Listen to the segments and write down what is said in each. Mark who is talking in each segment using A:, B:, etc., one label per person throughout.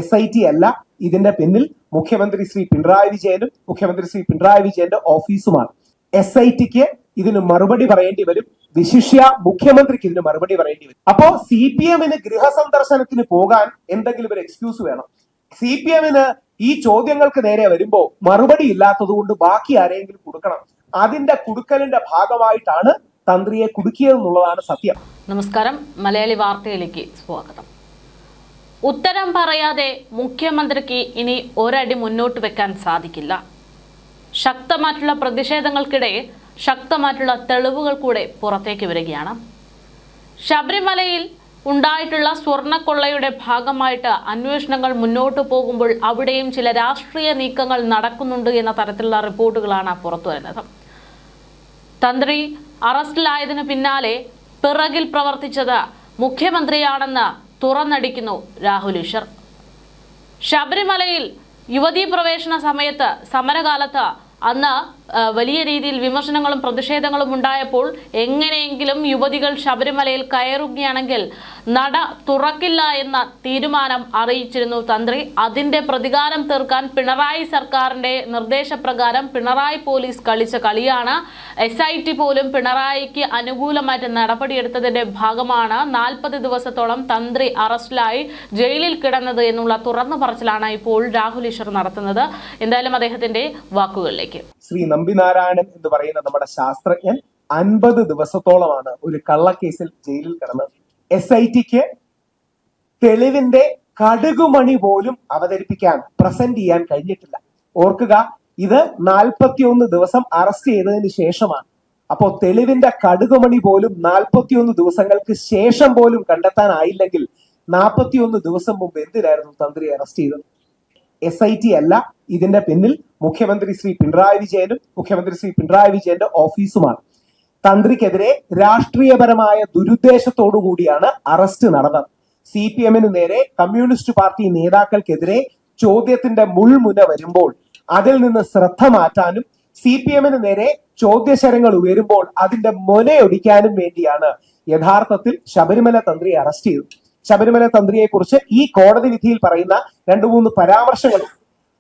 A: SIT അല്ല ഇതിന്റെ പിന്നിൽ മുഖ്യമന്ത്രി ശ്രീ പിണറായി വിജയനും മുഖ്യമന്ത്രി ശ്രീ പിണറായി വിജയന്റെ ഓഫീസുമാണ്. SITക്ക് ഇതിന് മറുപടി പറയേണ്ടി വരും. വിശിഷ്യ മുഖ്യമന്ത്രിക്ക് ഇതിന് മറുപടി പറയേണ്ടി വരും. അപ്പോ CPMന് ഗൃഹസന്ദർശനത്തിന് പോകാൻ എന്തെങ്കിലും ഒരു എക്സ്ക്യൂസ് വേണം. CPMന് ഈ ചോദ്യങ്ങൾക്ക് നേരെ വരുമ്പോ മറുപടി ഇല്ലാത്തത് കൊണ്ട് ബാക്കി ആരെങ്കിലും കൊടുക്കണം. അതിന്റെ കുടുക്കലിന്റെ ഭാഗമായിട്ടാണ് തന്ത്രിയെ കുടുക്കിയതെന്നുള്ളതാണ് സത്യം.
B: നമസ്കാരം, മലയാളി വാർത്തയിലേക്ക് സ്വാഗതം. ഉത്തരം പറയാതെ മുഖ്യമന്ത്രിക്ക് ഇനി ഒരടി മുന്നോട്ട് വെക്കാൻ സാധിക്കില്ല. ശക്തമായിട്ടുള്ള പ്രതിഷേധങ്ങൾക്കിടെ ശക്തമായിട്ടുള്ള തെളിവുകൾ കൂടെ പുറത്തേക്ക് വരികയാണ്. ശബരിമലയിൽ ഉണ്ടായിട്ടുള്ള സ്വർണ്ണക്കൊള്ളയുടെ ഭാഗമായിട്ട് അന്വേഷണങ്ങൾ മുന്നോട്ട് പോകുമ്പോൾ അവിടെയും ചില രാഷ്ട്രീയ നീക്കങ്ങൾ നടക്കുന്നുണ്ട് എന്ന തരത്തിലുള്ള റിപ്പോർട്ടുകളാണ് പുറത്തു വരുന്നത്. തന്ത്രി അറസ്റ്റിലായതിനു പിന്നാലെ പിറകിൽ പ്രവർത്തിച്ചത് മുഖ്യമന്ത്രിയാണെന്ന് തുറന്നടിക്കുന്നു രാഹുൽ ഈശ്വർ. ശബരിമലയിൽ യുവതീ പ്രവേശന സമയത്ത് സമരകാലത്ത് അന്ന് വലിയ രീതിയിൽ വിമർശനങ്ങളും പ്രതിഷേധങ്ങളും ഉണ്ടായപ്പോൾ എങ്ങനെയെങ്കിലും യുവതികൾ ശബരിമലയിൽ കയറുകയാണെങ്കിൽ നട തുറക്കില്ല എന്ന തീരുമാനം അറിയിച്ചിരുന്നു തന്ത്രി. അതിന്റെ പ്രതികാരം തീർക്കാൻ പിണറായി സർക്കാരിന്റെ നിർദ്ദേശപ്രകാരം പിണറായി പോലീസ് കളിച്ച കളിയാണ്. SIT പോലും പിണറായിക്ക് അനുകൂലമായിട്ട് നടപടിയെടുത്തതിന്റെ ഭാഗമാണ് 40 ദിവസത്തോളം തന്ത്രി അറസ്റ്റിലായി ജയിലിൽ കിടന്നത് എന്നുള്ള തുറന്നു പറച്ചിലാണ് ഇപ്പോൾ രാഹുൽ ഈശ്വർ നടത്തുന്നത്. എന്തായാലും അദ്ദേഹത്തിന്റെ വാക്കുകളിലേക്ക്.
A: ശ്രീ നമ്പിനാരായണൻ എന്ന് പറയുന്ന നമ്മുടെ ശാസ്ത്രജ്ഞൻ 50 ദിവസത്തോളമാണ് ഒരു കള്ളക്കേസിൽ ജയിലിൽ കിടന്നത്. SITക്ക് തെളിവിന്റെ കടുകുമണി പോലും അവതരിപ്പിക്കാൻ പ്രസന്റ് ചെയ്യാൻ കഴിഞ്ഞിട്ടില്ല. ഓർക്കുക, ഇത് 41 ദിവസം അറസ്റ്റ് ചെയ്തതിന് ശേഷമാണ്. അപ്പോ തെളിവിന്റെ കടുകുമണി പോലും 41 ദിവസങ്ങൾക്ക് ശേഷം പോലും കണ്ടെത്താനായില്ലെങ്കിൽ 41 ദിവസം മുമ്പ് എന്തിനായിരുന്നു തന്ത്രി അറസ്റ്റ് ചെയ്തത്? SIT അല്ല ഇതിന്റെ പിന്നിൽ മുഖ്യമന്ത്രി ശ്രീ പിണറായി വിജയനും മുഖ്യമന്ത്രി ശ്രീ പിണറായി വിജയന്റെ ഓഫീസുമാണ്. തന്ത്രിക്കെതിരെ രാഷ്ട്രീയപരമായ ദുരുദ്ദേശത്തോടു കൂടിയാണ് അറസ്റ്റ് നടന്നത്. CPMന് നേരെ കമ്മ്യൂണിസ്റ്റ് പാർട്ടി നേതാക്കൾക്കെതിരെ ചോദ്യത്തിന്റെ മുൾമുന വരുമ്പോൾ അതിൽ നിന്ന് ശ്രദ്ധ മാറ്റാനും CPMന് നേരെ ചോദ്യശരങ്ങൾ ഉയരുമ്പോൾ അതിന്റെ മൊനയൊടിക്കാനും വേണ്ടിയാണ് യഥാർത്ഥത്തിൽ ശബരിമല തന്ത്രിയെ അറസ്റ്റ് ചെയ്തത്. ശബരിമല തന്ത്രിയെ കുറിച്ച് ഈ കോടതി വിധിയിൽ പറയുന്ന 2-3 പരാമർശങ്ങൾ,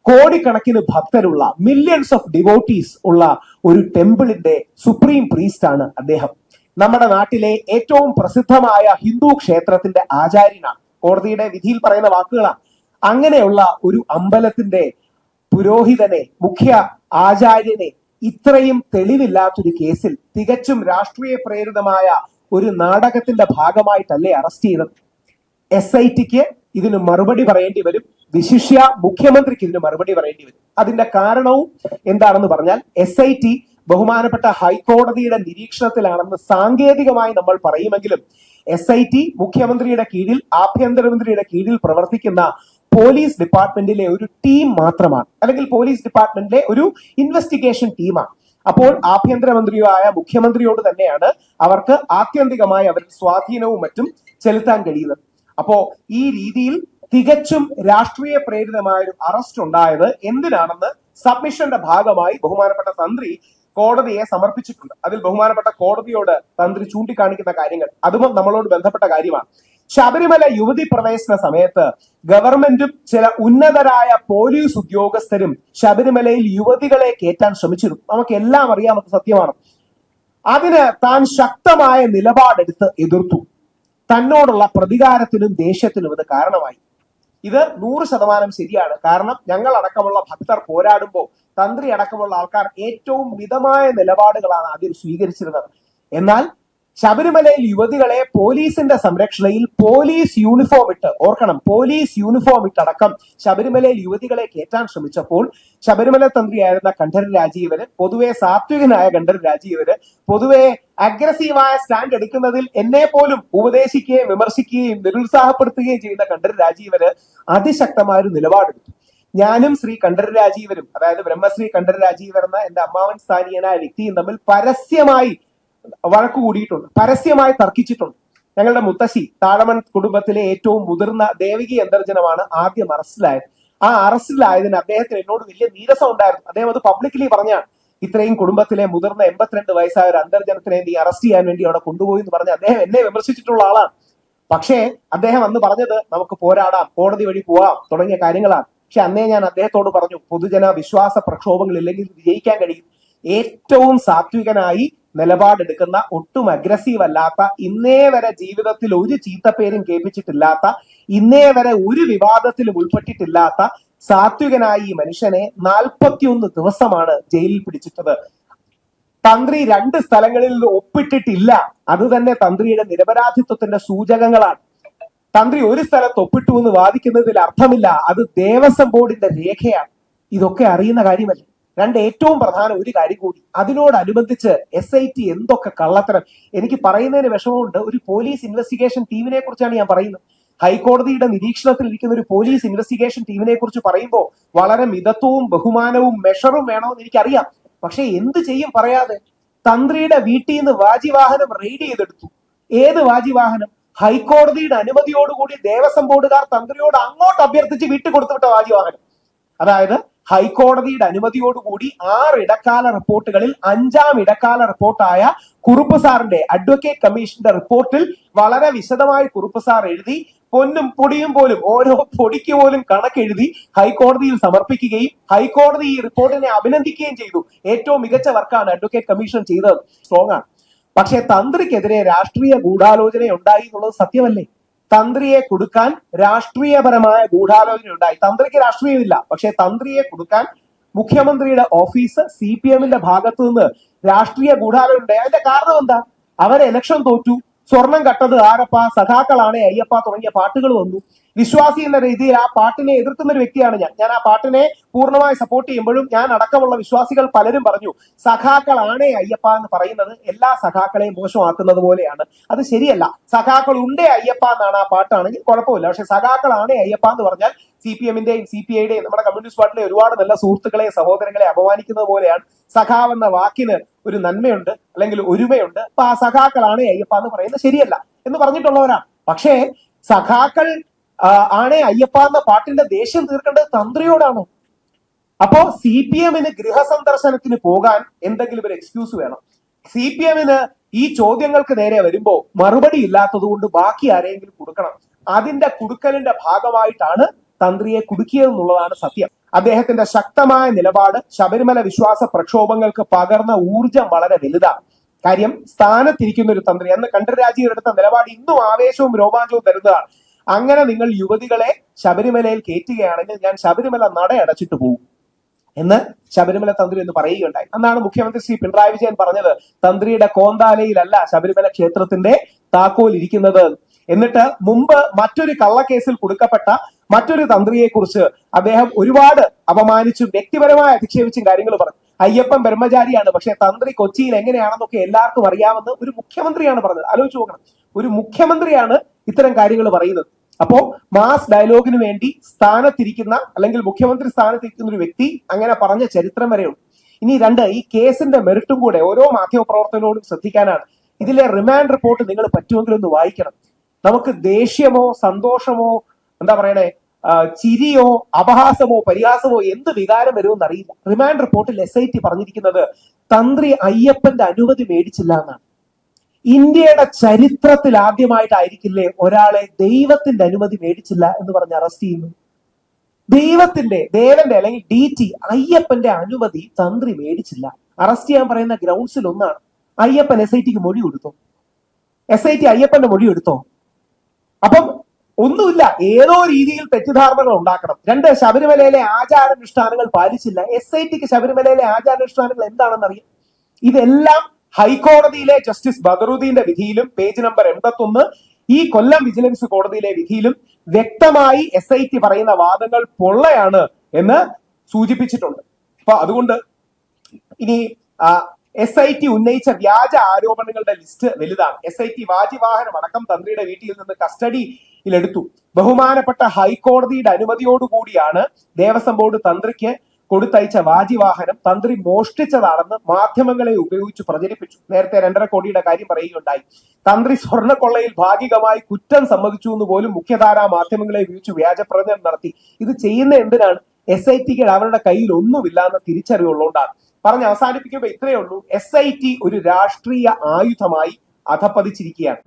A: കോടിക്കണക്കിന് ഭക്തരുള്ള, മില്യൺസ് ഓഫ് ഡിവോട്ടീസ് ഉള്ള ഒരു ടെമ്പിളിന്റെ സുപ്രീം പ്രീസ്റ്റ് ആണ് അദ്ദേഹം. നമ്മുടെ നാട്ടിലെ ഏറ്റവും പ്രസിദ്ധമായ ഹിന്ദു ക്ഷേത്രത്തിന്റെ ആചാര്യനാണ്. കോടതിയുടെ വിധിയിൽ പറയുന്ന വാക്കുകളാണ്. അങ്ങനെയുള്ള ഒരു അമ്പലത്തിന്റെ പുരോഹിതനെ, മുഖ്യ ആചാര്യനെ ഇത്രയും തെളിവില്ലാത്തൊരു കേസിൽ തികച്ചും രാഷ്ട്രീയ പ്രേരിതമായ ഒരു നാടകത്തിന്റെ ഭാഗമായിട്ടല്ലേ അറസ്റ്റ് ചെയ്തത്? SITക്ക് ഇതിന് മറുപടി പറയേണ്ടി വരും. വിശിഷ്യ മുഖ്യമന്ത്രിക്ക് ഇതിന് മറുപടി പറയേണ്ടി വരും. അതിന്റെ കാരണവും എന്താണെന്ന് പറഞ്ഞാൽ SIT ബഹുമാനപ്പെട്ട ഹൈക്കോടതിയുടെ നിരീക്ഷണത്തിലാണെന്ന് സാങ്കേതികമായി നമ്മൾ പറയുമെങ്കിലും SIT മുഖ്യമന്ത്രിയുടെ കീഴിൽ, ആഭ്യന്തരമന്ത്രിയുടെ കീഴിൽ പ്രവർത്തിക്കുന്ന പോലീസ് ഡിപ്പാർട്ട്മെന്റിലെ ഒരു ടീം മാത്രമാണ്, അല്ലെങ്കിൽ പോലീസ് ഡിപ്പാർട്ട്മെന്റിലെ ഒരു ഇൻവെസ്റ്റിഗേഷൻ ടീമാണ്. അപ്പോൾ ആഭ്യന്തരമന്ത്രിയായ മുഖ്യമന്ത്രിയോട് തന്നെയാണ് അവർക്ക് ആത്യന്തികമായി അവരുടെ സ്വാധീനവും മറ്റും ചെലുത്താൻ കഴിയുന്നത്. അപ്പോ ഈ രീതിയിൽ തികച്ചും രാഷ്ട്രീയ പ്രേരിതമായ ഒരു അറസ്റ്റ് ഉണ്ടായത് എന്തിനാണെന്ന് സബ്മിഷന്റെ ഭാഗമായി ബഹുമാനപ്പെട്ട തന്ത്രി കോടതിയെ സമർപ്പിച്ചിട്ടുണ്ട്. അതിൽ ബഹുമാനപ്പെട്ട കോടതിയോട് തന്ത്രി ചൂണ്ടിക്കാണിക്കുന്ന കാര്യങ്ങൾ അതും നമ്മളോട് ബന്ധപ്പെട്ട കാര്യമാണ്. ശബരിമല യുവതി പ്രവേശന സമയത്ത് ഗവൺമെന്റും ചില ഉന്നതരായ പോലീസ് ഉദ്യോഗസ്ഥരും ശബരിമലയിൽ യുവതികളെ കയറ്റാൻ ശ്രമിച്ചിരുന്നു. നമുക്കെല്ലാം അറിയാവുന്ന സത്യമാണ്. അതിന് താൻ ശക്തമായ നിലപാടെടുത്ത് എതിർത്തു. തന്നോടുള്ള പ്രതികാരത്തിനും ദേഷ്യത്തിനും ഇത് കാരണമായി. ഇത് 100% ശരിയാണ്. കാരണം ഞങ്ങൾ അടക്കമുള്ള ഭക്തർ പോരാടുമ്പോൾ തന്ത്രി അടക്കമുള്ള ആൾക്കാർ ഏറ്റവും മിതമായ നിലപാടുകളാണ് ആദ്യം സ്വീകരിച്ചിരുന്നത്. എന്നാൽ ശബരിമലയിൽ യുവതികളെ പോലീസിന്റെ സംരക്ഷണയിൽ പോലീസ് യൂണിഫോം ഇട്ട്, ഓർക്കണം, പോലീസ് യൂണിഫോം ഇട്ടടക്കം ശബരിമലയിൽ യുവതികളെ കയറ്റാൻ ശ്രമിച്ചപ്പോൾ ശബരിമല തന്ത്രിയായിരുന്ന കണ്ഠരര് രാജീവര്, പൊതുവെ സാത്വികനായ കണ്ഠരര് രാജീവര്, പൊതുവെ അഗ്രസീവായ സ്റ്റാൻഡ് എടുക്കുന്നതിൽ എന്നെ പോലും ഉപദേശിക്കുകയും വിമർശിക്കുകയും നിരുത്സാഹപ്പെടുത്തുകയും ചെയ്യുന്ന കണ്ഠരര് രാജീവര് അതിശക്തമായ ഒരു നിലപാടെടുത്തു. ഞാനും ശ്രീ കണ്ഠരര് രാജീവരും, അതായത് ബ്രഹ്മശ്രീ കണ്ഠരര് രാജീവർ എന്ന എന്റെ അമ്മാവൻ സ്ഥാനീയനായ വ്യക്തിയും തമ്മിൽ പരസ്യമായി വഴക്ക് കൂടിയിട്ടുണ്ട്, പരസ്യമായി തർക്കിച്ചിട്ടുണ്ട്. ഞങ്ങളുടെ മുത്തശ്ശി, താഴമൺ കുടുംബത്തിലെ ഏറ്റവും മുതിർന്ന ദേവികി അന്തർജനമാണ് ആദ്യം അറസ്റ്റിലായത്. ആ അറസ്റ്റിലായതിന് അദ്ദേഹത്തിന് എന്നോട് വലിയ നീരസം ഉണ്ടായിരുന്നു. അദ്ദേഹം അത് പബ്ലിക്കലി പറഞ്ഞാണ്. ഇത്രയും കുടുംബത്തിലെ മുതിർന്ന 82 വയസ്സായ ഒരു അന്തർജനത്തിനെ നീ അറസ്റ്റ് ചെയ്യാൻ വേണ്ടി അവിടെ കൊണ്ടുപോയി എന്ന് പറഞ്ഞ് അദ്ദേഹം എന്നെ വിമർശിച്ചിട്ടുള്ള ആളാണ്. പക്ഷേ അദ്ദേഹം അന്ന് പറഞ്ഞത് നമുക്ക് പോരാടാം, കോടതി വഴി പോവാം തുടങ്ങിയ കാര്യങ്ങളാണ്. പക്ഷെ അന്നേ ഞാൻ അദ്ദേഹത്തോട് പറഞ്ഞു, പൊതുജന വിശ്വാസ പ്രക്ഷോഭങ്ങൾ ഇല്ലെങ്കിൽ വിജയിക്കാൻ കഴിയും. ഏറ്റവും സാത്വികനായി നിലപാടെടുക്കുന്ന, ഒട്ടും അഗ്രസീവ് അല്ലാത്ത, ഇന്നേ വരെ ജീവിതത്തിൽ ഒരു ചീത്തപ്പേരും കേൾപ്പിച്ചിട്ടില്ലാത്ത, ഇന്നേ വരെ ഒരു വിവാദത്തിലും ഉൾപ്പെട്ടിട്ടില്ലാത്ത സാത്വികനായ ഈ മനുഷ്യനെ 41 ദിവസമാണ് ജയിലിൽ പിടിച്ചിട്ടത്. തന്ത്രി 2 സ്ഥലങ്ങളിൽ ഒപ്പിട്ടിട്ടില്ല. അത് തന്നെ തന്ത്രിയുടെ നിരപരാധിത്വത്തിന്റെ സൂചകങ്ങളാണ്. തന്ത്രി ഒരു സ്ഥലത്ത് ഒപ്പിട്ടു എന്ന് വാദിക്കുന്നതിൽ അർത്ഥമില്ല. അത് ദേവസ്വം ബോർഡിന്റെ രേഖയാണ്. ഇതൊക്കെ അറിയുന്ന കാര്യമല്ലേ. ഏറ്റവും പ്രധാന ഒരു കാര്യം കൂടി, അതിനോടനുബന്ധിച്ച് SIT എന്തൊക്കെ കള്ളത്തരം. എനിക്ക് പറയുന്നതിന് വിഷമമുണ്ട്. ഒരു പോലീസ് ഇൻവെസ്റ്റിഗേഷൻ ടീമിനെ കുറിച്ചാണ് ഞാൻ പറയുന്നത്. ഹൈക്കോടതിയുടെ നിരീക്ഷണത്തിൽ ഇരിക്കുന്ന ഒരു പോലീസ് ഇൻവെസ്റ്റിഗേഷൻ ടീമിനെ കുറിച്ച് പറയുമ്പോൾ വളരെ മിതത്വവും ബഹുമാനവും മെഷറും വേണമെന്ന് എനിക്കറിയാം. പക്ഷെ എന്ത് ചെയ്യും പറയാതെ. തന്ത്രിയുടെ വീട്ടിൽ നിന്ന് വാജിവാഹനം റെയ്ഡ് ചെയ്തെടുത്തു. ഏത് വാജിവാഹനം? ഹൈക്കോടതിയുടെ അനുമതിയോടുകൂടി ദേവസ്വം ബോർഡുകാർ തന്ത്രിയോട് അങ്ങോട്ട് അഭ്യർത്ഥിച്ച് വീട്ടിൽ കൊടുത്തുവിട്ട വാജിവാഹനം. അതായത് ഹൈക്കോടതിയുടെ അനുമതിയോടുകൂടി 6 ഇടക്കാല റിപ്പോർട്ടുകളിൽ 5ാം ഇടക്കാല റിപ്പോർട്ടായ കുറുപ്പ് സാറിന്റെ അഡ്വക്കേറ്റ് കമ്മീഷന്റെ റിപ്പോർട്ടിൽ വളരെ വിശദമായി കുറുപ്പ് സാർ എഴുതി, പൊന്നും പൊടിയും പോലും ഓരോ പൊടിക്ക് പോലും കണക്കെഴുതി ഹൈക്കോടതിയിൽ സമർപ്പിക്കുകയും ഹൈക്കോടതി ഈ റിപ്പോർട്ടിനെ അഭിനന്ദിക്കുകയും ചെയ്തു. ഏറ്റവും മികച്ച വർക്കാണ് അഡ്വക്കേറ്റ് കമ്മീഷൻ ചെയ്തത്. സ്ട്രോങ് ആണ്. പക്ഷേ തന്ത്രിക്കെതിരെ രാഷ്ട്രീയ ഗൂഢാലോചന ഉണ്ടായി എന്നുള്ളത് സത്യമല്ലേ? തന്ത്രിയെ കൊടുക്കാൻ രാഷ്ട്രീയപരമായ ഗൂഢാലോചന ഉണ്ടായി. തന്ത്രിക്ക് രാഷ്ട്രീയമില്ല, പക്ഷെ തന്ത്രിയെ കൊടുക്കാൻ മുഖ്യമന്ത്രിയുടെ ഓഫീസ് CPM-ന്റെ ഭാഗത്തു നിന്ന് രാഷ്ട്രീയ ഗൂഢാലോചന ഉണ്ടായി. അതിന്റെ കാരണം എന്താ? അവർ ഇലക്ഷൻ തോറ്റു, സ്വർണം കട്ടത് ആരപ്പ, സഖാക്കളാണ് അയ്യപ്പ തുടങ്ങിയ പാട്ടുകൾ വന്നു. വിശ്വാസി എന്ന രീതിയിൽ ആ പാട്ടിനെ എതിർക്കുന്ന ഒരു വ്യക്തിയാണ് ഞാൻ ആ പാട്ടിനെ പൂർണ്ണമായി സപ്പോർട്ട് ചെയ്യുമ്പോഴും ഞാൻ അടക്കമുള്ള വിശ്വാസികൾ പലരും പറഞ്ഞു, സഖാക്കളാണേ അയ്യപ്പ എന്ന് പറയുന്നത് എല്ലാ സഖാക്കളെയും മോശമാക്കുന്നത് പോലെയാണ്. അത് ശരിയല്ല. സഖാക്കൾ ഉണ്ടേ അയ്യപ്പ എന്നാണ് ആ പാട്ടാണെങ്കിൽ കുഴപ്പമില്ല. പക്ഷെ സഖാക്കളാണേ അയ്യപ്പ എന്ന് പറഞ്ഞാൽ CPM-ന്റെയും CPI-യുടെയും നമ്മുടെ കമ്മ്യൂണിസ്റ്റ് പാർട്ടിയിലെ ഒരുപാട് നല്ല സുഹൃത്തുക്കളെ സഹോദരങ്ങളെ അപമാനിക്കുന്നത് പോലെയാണ്. സഖാവ് എന്ന വാക്കിന് ഒരു നന്മയുണ്ട്, അല്ലെങ്കിൽ ഒരുമയുണ്ട്. അപ്പൊ ആ സഖാക്കളാണേ അയ്യപ്പ എന്ന് പറയുന്നത് ശരിയല്ല എന്ന് പറഞ്ഞിട്ടുള്ളവരാണ്. പക്ഷേ സഖാക്കൾ ആണേ അയ്യപ്പ എന്ന പാട്ടിന്റെ ദേഷ്യം തീർക്കേണ്ടത് തന്ത്രിയോടാണോ? അപ്പോ CPM-ന് ഗൃഹസന്ദർശനത്തിന് പോകാൻ എന്തെങ്കിലും ഒരു എക്സ്ക്യൂസ് വേണം. CPM-ന് ഈ ചോദ്യങ്ങൾക്ക് നേരെ വരുമ്പോ മറുപടി ഇല്ലാത്തത് കൊണ്ട് ബാക്കി ആരെങ്കിലും കൊടുക്കണം. അതിന്റെ കുടുക്കലിന്റെ ഭാഗമായിട്ടാണ് തന്ത്രിയെ കുടുക്കിയതെന്നുള്ളതാണ് സത്യം. അദ്ദേഹത്തിന്റെ ശക്തമായ നിലപാട് ശബരിമല വിശ്വാസ പ്രക്ഷോഭങ്ങൾക്ക് പകർന്ന ഊർജം വളരെ വലുതാണ്. കാര്യം, സ്ഥാനത്തിരിക്കുന്ന ഒരു തന്ത്രി. അന്ന് കണ്ഠരര് എടുത്ത നിലപാട് ഇന്നും ആവേശവും രോമാഞ്ചവും തരുന്നതാണ്. അങ്ങനെ നിങ്ങൾ യുവതികളെ ശബരിമലയിൽ കയറ്റുകയാണെങ്കിൽ ഞാൻ ശബരിമല നട അടച്ചിട്ട് പോകും എന്ന് ശബരിമല തന്ത്രി എന്ന് പറയുകയുണ്ടായി. അന്നാണ് മുഖ്യമന്ത്രി ശ്രീ പിണറായി വിജയൻ പറഞ്ഞത്, തന്ത്രിയുടെ കോന്താലയിലല്ല ശബരിമല ക്ഷേത്രത്തിന്റെ താക്കോൽ ഇരിക്കുന്നത്. എന്നിട്ട് മുമ്പ് മറ്റൊരു കള്ളക്കേസിൽ കൊടുക്കപ്പെട്ട മറ്റൊരു തന്ത്രിയെ കുറിച്ച് അദ്ദേഹം ഒരുപാട് അപമാനിച്ചും വ്യക്തിപരമായി അധിക്ഷേപിച്ചും കാര്യങ്ങൾ പറഞ്ഞു. അയ്യപ്പൻ ബ്രഹ്മചാരിയാണ്, പക്ഷെ തന്ത്രി കൊച്ചിയിൽ എങ്ങനെയാണെന്നൊക്കെ എല്ലാവർക്കും അറിയാമെന്ന് ഒരു മുഖ്യമന്ത്രിയാണ് പറഞ്ഞത്. ആലോചിച്ച് നോക്കണം, ഒരു മുഖ്യമന്ത്രിയാണ് ഇത്തരം കാര്യങ്ങൾ പറയുന്നത്. അപ്പോ മാസ് ഡയലോഗിന് വേണ്ടി സ്ഥാനത്തിരിക്കുന്ന, അല്ലെങ്കിൽ മുഖ്യമന്ത്രി സ്ഥാനത്തിരിക്കുന്ന ഒരു വ്യക്തി അങ്ങനെ പറഞ്ഞ ചരിത്രം വരെയുണ്ട്. ഇനി ഈ കേസിന്റെ മെറിറ്റും കൂടെ ഓരോ മാധ്യമപ്രവർത്തകരോടും ശ്രദ്ധിക്കാനാണ്. ഇതിലെ റിമാൻഡ് റിപ്പോർട്ട് നിങ്ങൾ പറ്റുമെങ്കിൽ ഒന്ന് വായിക്കണം. നമുക്ക് ദേഷ്യമോ സന്തോഷമോ എന്താ പറയണേ, ചിരിയോ അപഹാസമോ പരിഹാസമോ എന്ത് വികാരം വരുമെന്ന് അറിയില്ല. റിമാൻഡ് റിപ്പോർട്ടിൽ SIT പറഞ്ഞിരിക്കുന്നത് തന്ത്രി അയ്യപ്പന്റെ അനുമതി മേടിച്ചില്ല എന്നാണ്. ഇന്ത്യയുടെ ചരിത്രത്തിൽ ആദ്യമായിട്ടായിരിക്കില്ലേ ഒരാളെ ദൈവത്തിന്റെ അനുമതി മേടിച്ചില്ല എന്ന് പറഞ്ഞ് അറസ്റ്റ് ചെയ്യുന്നു? ദേവന്റെ അല്ലെങ്കിൽ DT അയ്യപ്പന്റെ അനുമതി തന്ത്രി മേടിച്ചില്ല. അറസ്റ്റ് ചെയ്യാൻ പറയുന്ന ഗ്രൗണ്ട്സിൽ ഒന്നാണ്. അയ്യപ്പൻ SITക്ക് മൊഴി കൊടുത്തോ? SIT അയ്യപ്പന്റെ മൊഴി എടുത്തോ? അപ്പം ഒന്നുമില്ല, ഏതോ രീതിയിൽ തെറ്റിദ്ധാരണകൾ ഉണ്ടാക്കണം. ശബരിമലയിലെ ആചാരാനുഷ്ഠാനങ്ങൾ പാലിച്ചില്ല. SITക്ക് ശബരിമലയിലെ ആചാരാനുഷ്ഠാനങ്ങൾ എന്താണെന്ന് അറിയാം. ഇതെല്ലാം ഹൈക്കോടതിയിലെ ജസ്റ്റിസ് ബദറുദ്ദീന്റെ വിധിയിലും പേജ് നമ്പർ 81, ഈ കൊല്ലം വിജിലൻസ് കോടതിയിലെ വിധിയിലും വ്യക്തമായി SIT പറയുന്ന വാദങ്ങൾ പൊള്ളയാണ് എന്ന് സൂചിപ്പിച്ചിട്ടുണ്ട്. അപ്പൊ അതുകൊണ്ട് ഇനി SIT ഉന്നയിച്ച വ്യാജ ആരോപണങ്ങളുടെ ലിസ്റ്റ് വലുതാണ്. SIT വാജിവാഹനം അടക്കം തന്ത്രിയുടെ വീട്ടിൽ നിന്ന് കസ്റ്റഡിയിലെടുത്തു. ബഹുമാനപ്പെട്ട ഹൈക്കോടതിയുടെ അനുമതിയോടുകൂടിയാണ് ദേവസ്വം ബോർഡ് തന്ത്രിക്ക് കൊടുത്തയച്ച വാജിവാഹനം തന്ത്രി മോഷ്ടിച്ചതാണെന്ന് മാധ്യമങ്ങളെ ഉപയോഗിച്ച് പ്രചരിപ്പിച്ചു. നേരത്തെ 2.5 കോടിയുടെ കാര്യം പറയുകയുണ്ടായി. തന്ത്രി സ്വർണ്ണക്കൊള്ളയിൽ ഭാഗികമായി കുറ്റം സമ്മതിച്ചു എന്ന് പോലും മുഖ്യധാരാ മാധ്യമങ്ങളെ ഉപയോഗിച്ച് വ്യാജപ്രചരണം നടത്തി. ഇത് ചെയ്യുന്ന എന്തിനാണ്? SITക്ക് അവരുടെ കയ്യിൽ ഒന്നുമില്ല എന്ന തിരിച്ചറിവുള്ളതുകൊണ്ടാണ്. പറഞ്ഞ് അവസാനിപ്പിക്കുമ്പോൾ ഇത്രയേ ഉള്ളൂ, SIT ഒരു രാഷ്ട്രീയ ആയുധമായി അധപ്പതിച്ചിരിക്കുകയാണ്.